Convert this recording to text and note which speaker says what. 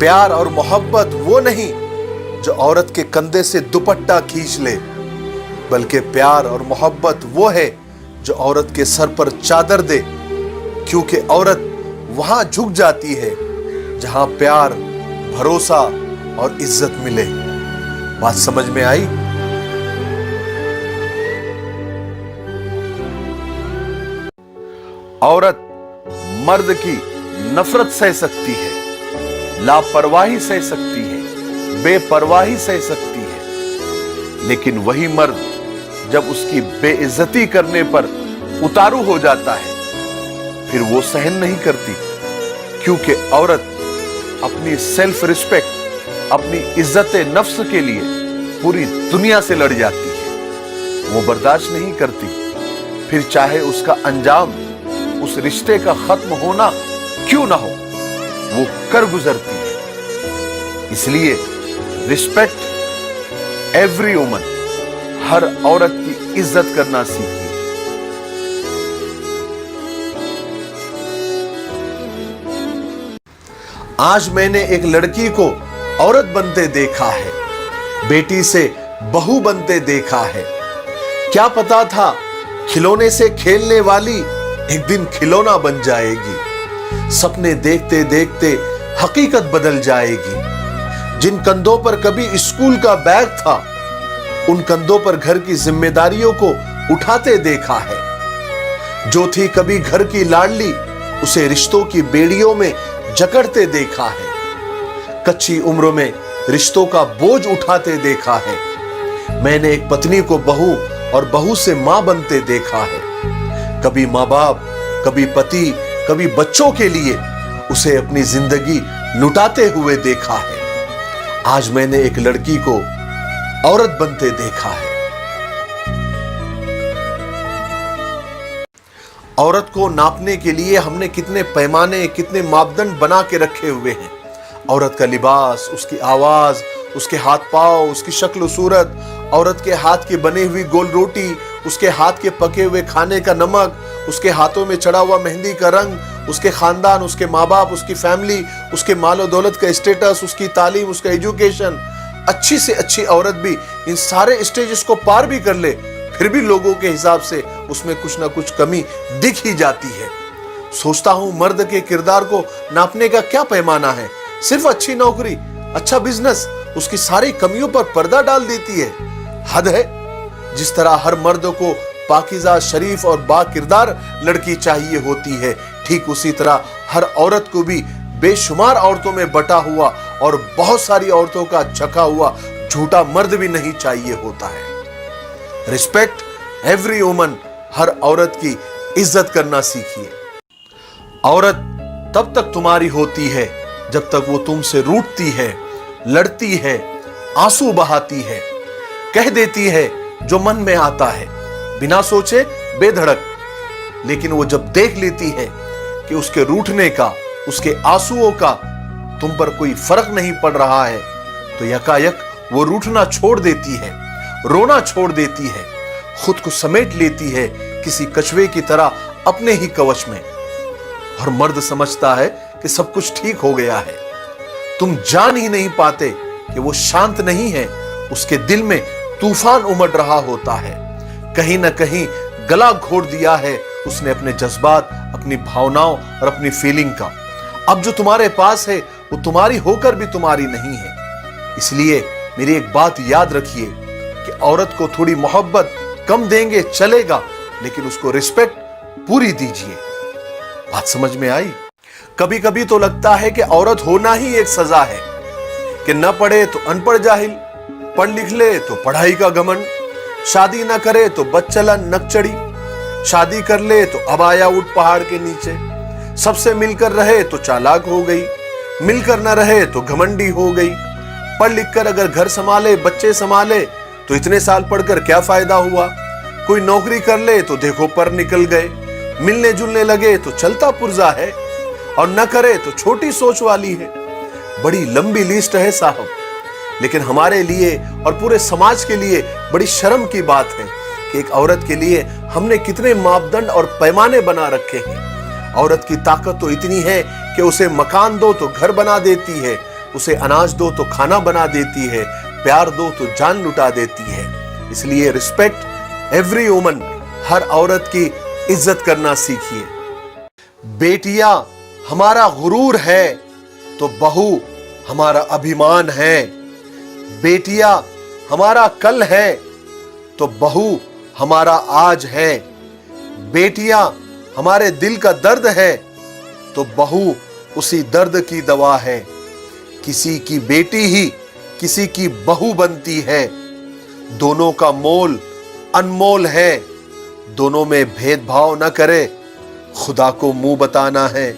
Speaker 1: प्यार और मोहब्बत वो नहीं जो औरत के कंधे से दुपट्टा खींच ले, बल्कि प्यार और मोहब्बत वो है जो औरत के सर पर चादर दे, क्योंकि औरत वहां झुक जाती है जहां प्यार, भरोसा और इज्जत मिले। बात समझ में आई? औरत मर्द की नफरत सह सकती है, लापरवाही सह सकती है, बेपरवाही सह सकती है, लेकिन वही मर्द जब उसकी बेइज्जती करने पर उतारू हो जाता है फिर वो सहन नहीं करती, क्योंकि औरत अपनी सेल्फ रिस्पेक्ट, अपनी इज्जत नफ्स के लिए पूरी दुनिया से लड़ जाती है। वो बर्दाश्त नहीं करती, फिर चाहे उसका अंजाम, उस रिश्ते का खत्म होना क्यों ना हो, वो कर गुजरती है। इसलिए रिस्पेक्ट एवरी वुमन, हर औरत की इज्जत करना सीखिए। आज मैंने एक लड़की को औरत बनते देखा है, बेटी से बहू बनते देखा है। क्या पता था खिलौने से खेलने वाली एक दिन खिलौना बन जाएगी। सपने देखते देखते हकीकत बदल जाएगी। जिन कंधों पर कभी स्कूल का बैग था, उन कंधों पर घर की जिम्मेदारियों को उठाते देखा है। जो थी कभी घर की लाडली, उसे रिश्तों की बेड़ियों में जकड़ते देखा है। कच्ची उम्र में रिश्तों का बोझ उठाते देखा है। मैंने एक पत्नी को बहू और बहू से मां बनते देखा है। कभी मां बाप, कभी पति, कभी बच्चों के लिए उसे अपनी जिंदगी लुटाते हुए देखा है। आज मैंने एक लड़की को औरत बनते देखा है। औरत को नापने के लिए हमने कितने पैमाने, कितने मापदंड बना के रखे हुए हैं। औरत का लिबास, उसकी आवाज, उसके हाथ पांव, उसकी शक्ल सूरत, औरत के हाथ की बनी हुई गोल रोटी, उसके हाथ के पके हुए खाने का नमक, उसके हाथों में चढ़ा हुआ मेहंदी का रंग, उसके खानदान, उसके माँ बाप, उसकी फैमिली, उसके मालो दौलत का स्टेटस, उसकी तालीम, उसका एजुकेशन। अच्छी से अच्छी औरत भी इन सारे स्टेजेस को पार भी कर ले, फिर भी लोगों के हिसाब से उसमें कुछ ना कुछ कमी दिख ही जाती है। सोचता हूं मर्द के किरदार को नापने का क्या पैमाना है? सिर्फ अच्छी नौकरी, अच्छा बिजनेस उसकी सारी कमियों पर पर्दा डाल देती है। हद है। जिस तरह हर मर्द को पाकीज़ा, शरीफ और बाकिरदार लड़की चाहिए होती है, ठीक उसी तरह हर औरत को भी बेशुमार औरतों में बटा हुआ और बहुत सारी औरतों का झका हुआ झूठा मर्द भी नहीं चाहिए होता है। रिस्पेक्ट एवरी वुमन, हर औरत की इज्जत करना सीखिए। औरत तब तक तुम्हारी होती है जब तक वो तुमसे रूठती है, लड़ती है, आंसू बहाती है, कह देती है जो मन में आता है, बिना सोचे बेधड़क। लेकिन वो जब देख लेती है कि उसके रूठने का, उसके आंसुओं का तुम पर कोई फर्क नहीं पड़ रहा है, तो यकायक वो रूठना छोड़ देती है, रोना छोड़ देती है, खुद को समेट लेती है किसी कछुए की तरह अपने ही कवच में। और मर्द समझता है कि सब कुछ ठीक हो गया है। तुम जान ही नहीं पाते कि वो शांत नहीं है, उसके दिल में तूफान उमड़ रहा होता है। कहीं ना कहीं गला घोट दिया है उसने अपने जज्बात, अपनी भावनाओं और अपनी फीलिंग का। अब जो तुम्हारे पास है वो तुम्हारी होकर भी तुम्हारी नहीं है। इसलिए मेरी एक बात याद रखिए कि औरत को थोड़ी मोहब्बत कम देंगे चलेगा, लेकिन उसको रिस्पेक्ट पूरी दीजिए। बात समझ में आई? कभी कभी तो लगता है कि औरत होना ही एक सजा है, कि न पढ़े तो अनपढ़ जाहिल, पढ़ लिख ले तो पढ़ाई का घमंड, शादी न करे तो बदचला नकचड़ी, शादी कर ले तो अबाया उठ पहाड़ के नीचे, सबसे मिलकर रहे तो चालाक हो गई, मिलकर न रहे तो घमंडी हो गई, पढ़ लिख कर अगर घर संभाले, बच्चे संभाले तो इतने साल पढ़कर क्या फायदा हुआ, कोई नौकरी कर ले तो देखो पर निकल गए, मिलने जुलने लगे तो चलता पुर्जा है, और न करे तो छोटी सोच वाली है। बड़ी लंबी लिस्ट है साहब, लेकिन हमारे लिए और पूरे समाज के लिए बड़ी शर्म की बात है कि एक औरत के लिए हमने कितने मापदंड और पैमाने बना रखे हैं। औरत की ताकत तो इतनी है कि उसे मकान दो तो घर बना देती है, उसे अनाज दो तो खाना बना देती है, प्यार दो तो जान लुटा देती है। इसलिए रिस्पेक्ट एवरी वुमन, हर औरत की इज्जत करना सीखिए। बेटियां हमारा गुरूर है तो बहू हमारा अभिमान है। बेटियां हमारा कल है तो बहू हमारा आज है। बेटियां हमारे दिल का दर्द है तो बहू उसी दर्द की दवा है। किसी की बेटी ही किसी की बहू बनती है। दोनों का मोल अनमोल है। दोनों में भेदभाव न करे, खुदा को मुंह बताना है।